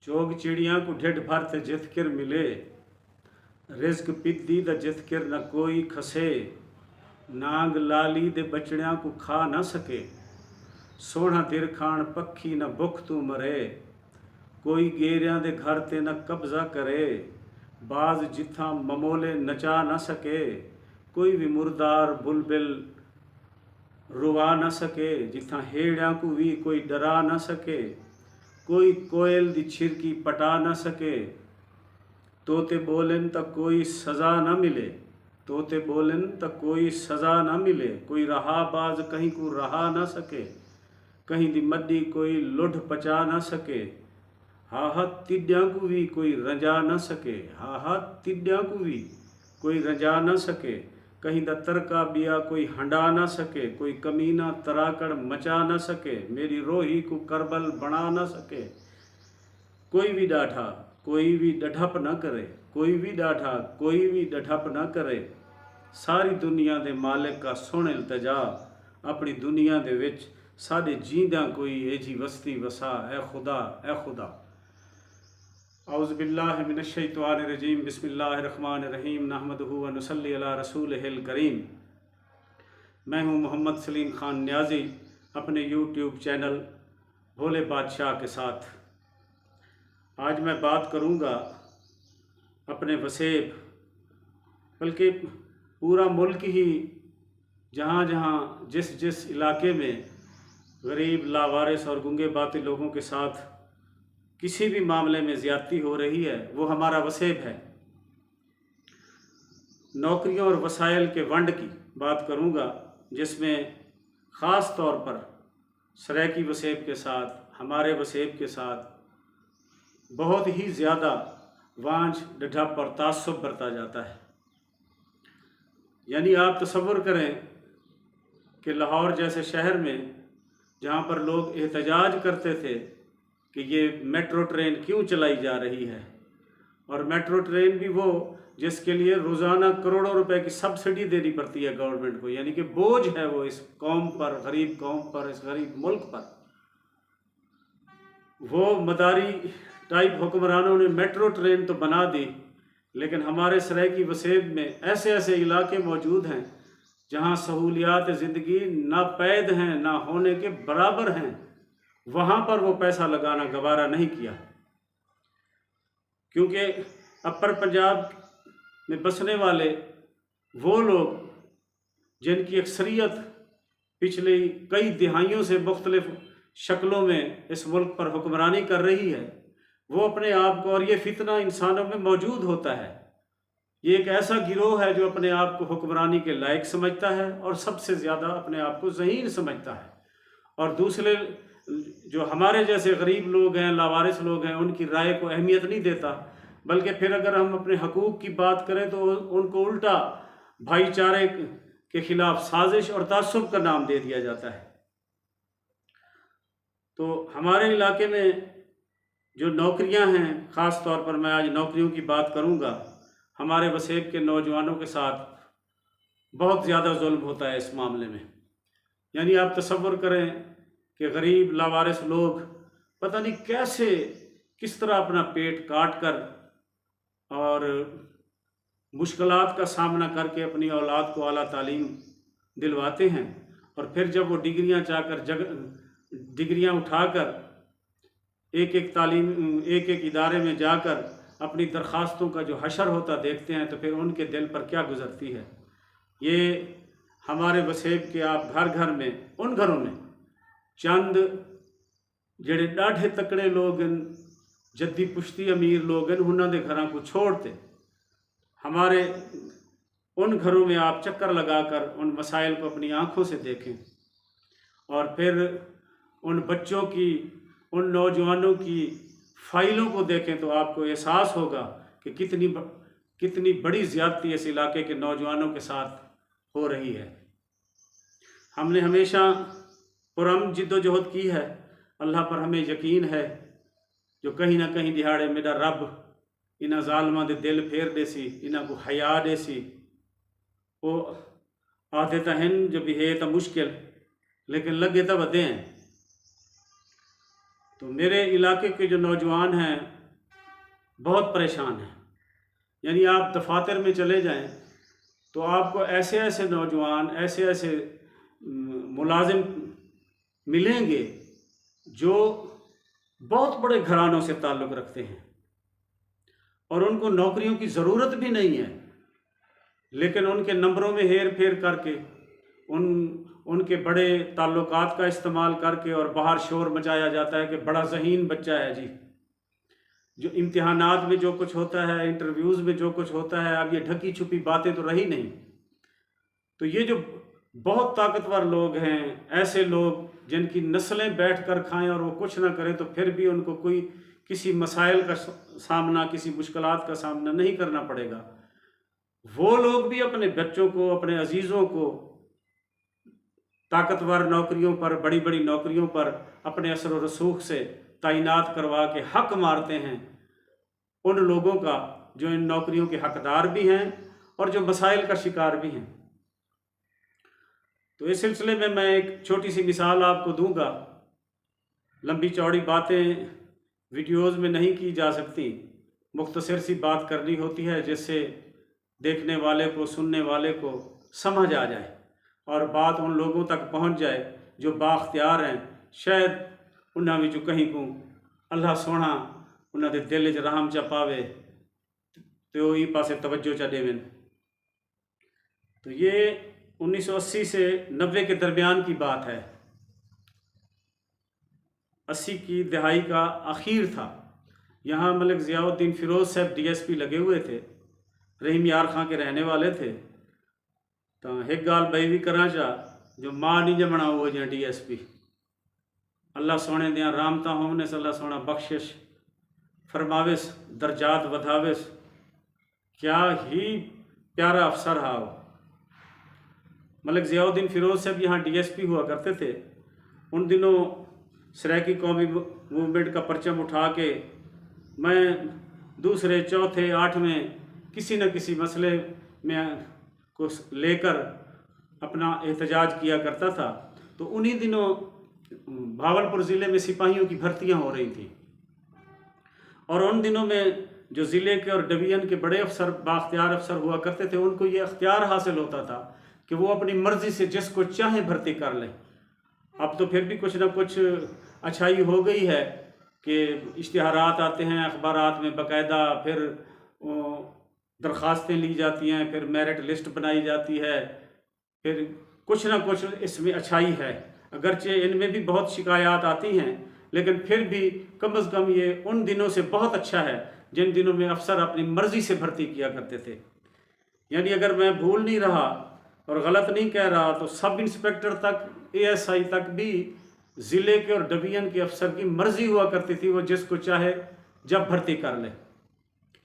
चोग चिड़िया को ढिड भर ते जित किर मिले, रिज्क पिद्दी दा जित किर न कोई खसे, नांग लाली दे बचड़ियां को खा न सके, सोहना दिर खान पक्षी न भुख तू मरे, कोई गेरियां दे घर ते न कब्जा करे, बाज जिथा ममोले नचा न सके, कोई भी मुर्दार बुलबिल रुवा न सके, जिथा हेड़ियां को भी कोई डरा न सके, कोई कोयल दी छिरकी पटा न सके, तोते बोलन तक कोई सज़ा न मिले, तोते बोलन तक कोई सज़ा न मिले, कोई रहा बाज कहीं को रहा न सके, कहीं दी मड्डी कोई लुढ़ पचा न सके, हा तिड्यां को भी कोई रंजा न सके, हा तिड्यां को भी कोई रंजा न सके, कहीं दा तरका बिया कोई हंडा न सके, कोई कमीना तराकड़ मचा न सके, मेरी रोही को करबल बना न सके, कोई भी डाठा कोई भी डठप न करे, कोई भी डाठा कोई भी डठप न करे, सारी दुनिया दे मालिक का सुन इल्तजा, अपनी दुनिया दे विच साडे जींदा कोई एजी वस्ती वसा, ए खुदा ए खुदा। औज़ु बिल्लाहि मिनश शैतानिर रजीम, बिस्मिल्लाहिर रहमानिर रहीम, नहमदुहु व नुसल्ली अला रसूलिहिल करीम। मैं हूँ मोहम्मद सलीम ख़ान न्याज़ी, अपने यूट्यूब चैनल भोले बादशाह के साथ। आज मैं बात करूँगा अपने वसेब, बल्कि पूरा मुल्क ही जहाँ जहाँ जिस जिस इलाके में गरीब लावारिस और गुंगे बाते लोगों के साथ किसी भी मामले में ज़्यादती हो रही है, वो हमारा वसेब है। नौकरियों और वसाइल के वंड की बात करूँगा, जिसमें ख़ास तौर पर सराइकी वसेब के साथ, हमारे वसेब के साथ बहुत ही ज़्यादा वांझ डढ़प और तासुब बरता जाता है। यानी आप तसव्वुर करें कि लाहौर जैसे शहर में जहाँ पर लोग एहतजाज करते थे कि ये मेट्रो ट्रेन क्यों चलाई जा रही है, और मेट्रो ट्रेन भी वो जिसके लिए रोज़ाना करोड़ों रुपए की सब्सिडी देनी पड़ती है गवर्नमेंट को, यानी कि बोझ है वो इस कौम पर, गरीब कौम पर, इस गरीब मुल्क पर। वो मदारी टाइप हुक्मरानों ने मेट्रो ट्रेन तो बना दी, लेकिन हमारे सराइकी वसेब में ऐसे ऐसे इलाके मौजूद हैं जहाँ सहूलियात ज़िंदगी ना पैद हैं ना होने के बराबर हैं, वहाँ पर वो पैसा लगाना गवारा नहीं किया। क्योंकि अपर पंजाब में बसने वाले वो लोग जिनकी अक्सरियत पिछले कई दिहाइयों से मुख्तलिफ शक्लों में इस मुल्क पर हुक्मरानी कर रही है, वो अपने आप को, और ये फितना इंसानों में मौजूद होता है, ये एक ऐसा गिरोह है जो अपने आप को हुक्मरानी के लायक समझता है और सबसे ज़्यादा अपने आप को ज़हीन समझता है, और दूसरे जो हमारे जैसे गरीब लोग हैं, लावारिस लोग हैं, उनकी राय को अहमियत नहीं देता, बल्कि फिर अगर हम अपने हकूक़ की बात करें तो उनको उल्टा भाईचारे के ख़िलाफ़ साजिश और तासुब का नाम दे दिया जाता है। तो हमारे इलाके में जो नौकरियां हैं, ख़ास तौर पर मैं आज नौकरियों की बात करूंगा, हमारे वसेब के नौजवानों के साथ बहुत ज़्यादा जुल्म होता है इस मामले में। यानी आप तसव्वुर करें कि गरीब लावारिस लोग पता नहीं कैसे किस तरह अपना पेट काट कर और मुश्किलात का सामना करके अपनी औलाद को आला तालीम दिलवाते हैं, और फिर जब वो डिग्रियां उठाकर एक एक इदारे में जाकर अपनी दरख्वास्तों का जो हशर होता देखते हैं, तो फिर उनके दिल पर क्या गुजरती है। ये हमारे वसेब के आप घर घर में, उन घरों में चंद जेड़े डाढ़े तकड़े लोग, जद्दी पुश्ती अमीर लोग, उन्होंने घरों को छोड़ते हमारे उन घरों में आप चक्कर लगाकर उन मसाइल को अपनी आँखों से देखें, और फिर उन बच्चों की, उन नौजवानों की फ़ाइलों को देखें, तो आपको एहसास होगा कि कितनी बड़ी ज़्यादती इस इलाके के नौजवानों के साथ हो रही है। हमने हमेशा पुरअमन जिद्दोजहद की है, अल्लाह पर हमें यकीन है जो कहीं ना कहीं दिहाड़े मेरा रब इन्हां ज़ालिमां दे दिल फेर देसी, इन्हां को हया देसी। वो आते तो हैं जो भी है तो मुश्किल, लेकिन लगे तो वधे हैं। तो मेरे इलाके के जो नौजवान हैं बहुत परेशान हैं। यानी आप दफातर में चले जाएं तो आपको ऐसे ऐसे नौजवान, ऐसे ऐसे मुलाजिम मिलेंगे जो बहुत बड़े घरानों से ताल्लुक़ रखते हैं और उनको नौकरियों की ज़रूरत भी नहीं है, लेकिन उनके नंबरों में हेर फेर करके उनके बड़े ताल्लुकात का इस्तेमाल करके और बाहर शोर मचाया जाता है कि बड़ा ज़हीन बच्चा है जी। जो इम्तिहानात में जो कुछ होता है, इंटरव्यूज़ में जो कुछ होता है, अब ये ढकी छुपी बातें तो रही नहीं। तो ये जो बहुत ताकतवर लोग हैं, ऐसे लोग जिनकी नस्लें बैठ कर खाएँ और वो कुछ ना करें तो फिर भी उनको कोई किसी मसाइल का सामना, किसी मुश्किलात का सामना नहीं करना पड़ेगा, वो लोग भी अपने बच्चों को, अपने अजीज़ों को ताकतवर नौकरियों पर, बड़ी बड़ी नौकरियों पर अपने असर व रसूख से तैनात करवा के हक मारते हैं उन लोगों का जो इन नौकरियों के हकदार भी हैं और जो मसाइल का शिकार भी हैं। तो इस सिलसिले में मैं एक छोटी सी मिसाल आपको दूंगा। लंबी चौड़ी बातें वीडियोज़ में नहीं की जा सकती, मुख्तसर सी बात करनी होती है जिससे देखने वाले को, सुनने वाले को समझ आ जाए और बात उन लोगों तक पहुंच जाए जो बाख्तियार हैं। शायद उन्हां विचों कहीं को अल्लाह सोना उन्हां दे दिल च रहम चा पावे तो ई पासे तवज्जो चा देवें। तो ये 1980 से 90 के दरमियान की बात है। 80 की दहाई का आखिर था। यहाँ मलिक ज़ियाउद्दीन फ़िरोज़ साहब DSP लगे हुए थे, रहीम यार खां के रहने वाले थे। तो एक गाल बई भी करा चा जो मां नहीं जमना वो जो DSP। अल्लाह सोने दियां रामता होने से अल्लाह सोना बख्शिश फरमाविस, दर्जात वधाविस। क्या ही प्यारा अफसर हा वो। मलिक ज़ियाउद्दीन फ़िरोज़ साहब यहाँ DSP हुआ करते थे। उन दिनों सराइकी कौमी मूवमेंट का परचम उठा के मैं दूसरे, चौथे, 8वें किसी न किसी मसले में को लेकर अपना एहतजाज किया करता था। तो उन्हीं दिनों भावलपुर ज़िले में सिपाहियों की भर्तियां हो रही थी और उन दिनों में जो ज़िले के और डिवीज़न के बड़े अफसर, बाख्तियार अफसर हुआ करते थे, उनको ये अख्तियार हासिल होता था कि वो अपनी मर्ज़ी से जिसको चाहे भर्ती कर लें। अब तो फिर भी कुछ ना कुछ अच्छाई हो गई है कि इश्तिहारात आते हैं अखबारात में बाकायदा, फिर दरख्वास्तें ली जाती हैं, फिर मेरिट लिस्ट बनाई जाती है, फिर कुछ ना कुछ इसमें अच्छाई है। अगरचे इनमें भी बहुत शिकायत आती हैं, लेकिन फिर भी कम अज़ कम ये उन दिनों से बहुत अच्छा है जिन दिनों में अफसर अपनी मर्ज़ी से भर्ती किया करते थे। यानी अगर मैं भूल नहीं रहा और गलत नहीं कह रहा तो सब इंस्पेक्टर तक, ASI तक भी ज़िले के और डिवीज़न के अफसर की मर्ज़ी हुआ करती थी, वो जिसको चाहे जब भर्ती कर ले।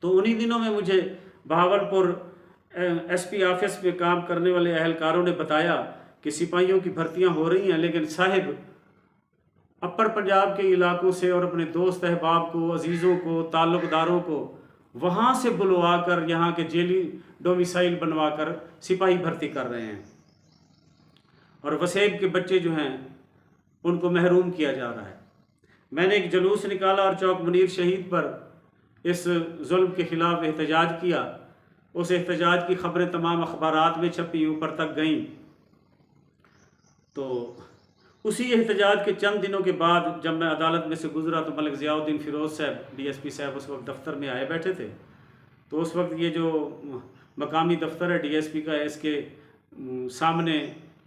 तो उन्हीं दिनों में मुझे भावलपुर SP ऑफिस में काम करने वाले अहलकारों ने बताया कि सिपाहियों की भर्तियां हो रही हैं, लेकिन साहिब अपर पंजाब के इलाकों से और अपने दोस्त अहबाब को, अजीज़ों को, ताल्लुक़दारों को वहाँ से बुलवा कर यहाँ के जेली डोमिसाइल बनवा कर सिपाही भर्ती कर रहे हैं और वसेब के बच्चे जो हैं उनको महरूम किया जा रहा है। मैंने एक जुलूस निकाला और चौक मुनीर शहीद पर इस जुल्म के ख़िलाफ़ एहतजाज किया। उस एहतजाज की ख़बरें तमाम अखबारात में छपी, ऊपर तक गईं। तो उसी एहतजाज के चंद दिनों के बाद जब मैं अदालत में से गुज़रा तो मलिक ज़ियाउद्दीन फ़िरोज़ साहब DSP साहब उस वक्त दफ्तर में आए बैठे थे। तो उस वक्त ये जो मकामी दफ्तर है DSP का, इसके सामने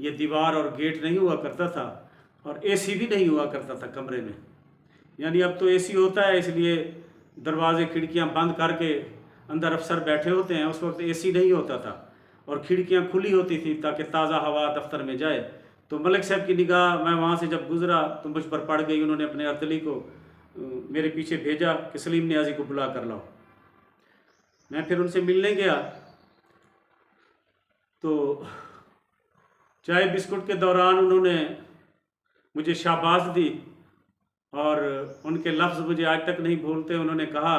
ये दीवार और गेट नहीं हुआ करता था और AC भी नहीं हुआ करता था कमरे में। यानी अब तो AC होता है, इसलिए दरवाज़े खिड़कियां बंद करके अंदर अफसर बैठे होते हैं। उस वक्त AC नहीं होता था और खिड़कियां खुली होती थी ताकि ताज़ा हवा दफ्तर में जाए। तो मलिक साहब की निगाह, मैं वहाँ से जब गुज़रा तो मुझ पर पड़ गई। उन्होंने अपने अर्दली को मेरे पीछे भेजा कि सलीम नियाज़ी को बुला कर लाओ। मैं फिर उनसे मिलने गया तो चाय बिस्कुट के दौरान उन्होंने मुझे शाबाश दी और उनके लफ्ज़ मुझे आज तक नहीं भूलते। उन्होंने कहा,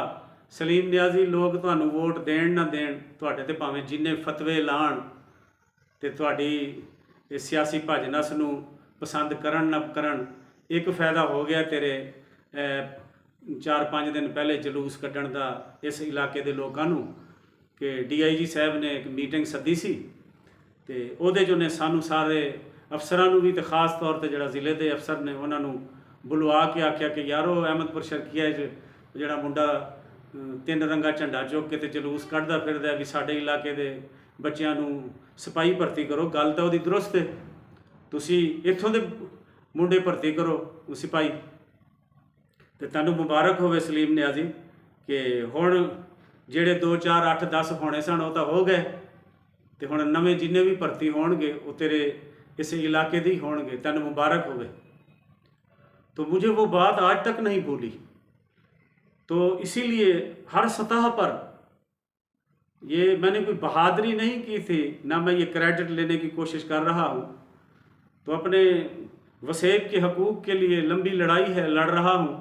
सलीम नियाज़ी लोग तुहानू वोट देण ना देण, तुहाडे ते भावें जिन्ने फतवे लाण ते तुहाडी इस सियासी भज नस नूं पसंद करन ना करन, एक फ़ायदा हो गया तेरे 4-5 दिन पहले जलूस कड्ढण दा इस इलाके दे लोकां नूं कि DIG साहब ने एक मीटिंग सद्दी सी ते ਉਹਦੇ 'ਚ ਉਹਨੇ ਸਾਨੂੰ ਸਾਰੇ ਅਫਸਰਾਂ ਨੂੰ ਵੀ ਤੇ ਖਾਸ ਤੌਰ ਤੇ ਜਿਹੜਾ ਜ਼ਿਲ੍ਹੇ ਦੇ ਅਫਸਰ ਨੇ ਉਹਨਾਂ ਨੂੰ ਬੁਲਵਾ ਕੇ ਆਖਿਆ ਕਿ ਯਾਰੋ ਅਹਿਮਦਪੁਰ ਸ਼ਰਕੀਆ 'ਚ ਜਿਹੜਾ ਮੁੰਡਾ 3 ਰੰਗਾ ਝੰਡਾ ਚੁੱਕ ਕੇ ਤੇ ਜਲੂਸ ਕੱਢਦਾ ਫਿਰਦਾ ਵੀ ਸਾਡੇ ਇਲਾਕੇ ਦੇ ਬੱਚਿਆਂ ਨੂੰ ਸਿਪਾਹੀ ਭਰਤੀ ਕਰੋ, ਗੱਲ ਤਾਂ ਉਹਦੀ ਦਰੁਸਤ ਹੈ। ਤੁਸੀਂ ਇੱਥੋਂ ਦੇ ਮੁੰਡੇ ਭਰਤੀ ਕਰੋ ਸਿਪਾਹੀ। ਤੇ ਤੁਹਾਨੂੰ ਮੁਬਾਰਕ ਹੋਵੇ ਸਲੀਮ ਨਿਆਜ਼ੀ ਕਿ ਹੁਣ ਜਿਹੜੇ 2 4 8 10 ਹੋਣੇ ਸਨ ਉਹ ਤਾਂ ਹੋ ਗਏ ਤੇ ਹੁਣ ਨਵੇਂ ਜਿੰਨੇ ਵੀ ਭਰਤੀ ਹੋਣਗੇ ਉਹ ਤੇਰੇ इस इलाके ਦੇ ਹੀ ਹੋਣਗੇ, ਤੈਨੂੰ मुबारक होवे। तो मुझे वो बात आज तक नहीं भूली। तो इसीलिए हर सतह पर ये मैंने कोई बहादुरी नहीं की थी, ना मैं ये क्रेडिट लेने की कोशिश कर रहा हूँ। तो अपने वसेब के हकूक़ के लिए लंबी लड़ाई है, लड़ रहा हूँ।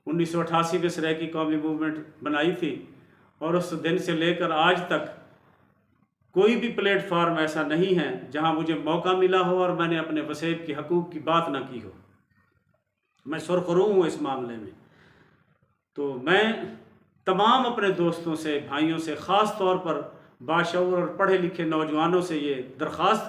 1988 में सराइकी कौमी मूवमेंट बनाई थी और उस दिन से लेकर आज तक कोई भी प्लेटफार्म ऐसा नहीं है जहाँ मुझे मौका मिला हो और मैंने अपने वसेब के हकूक़ की बात ना की हो। मैं सुरखरू हूँ इस मामले में। तो मैं तमाम अपने दोस्तों से, भाइयों से, ख़ास तौर पर बाशऊर और पढ़े लिखे नौजवानों से ये दरख्वास्त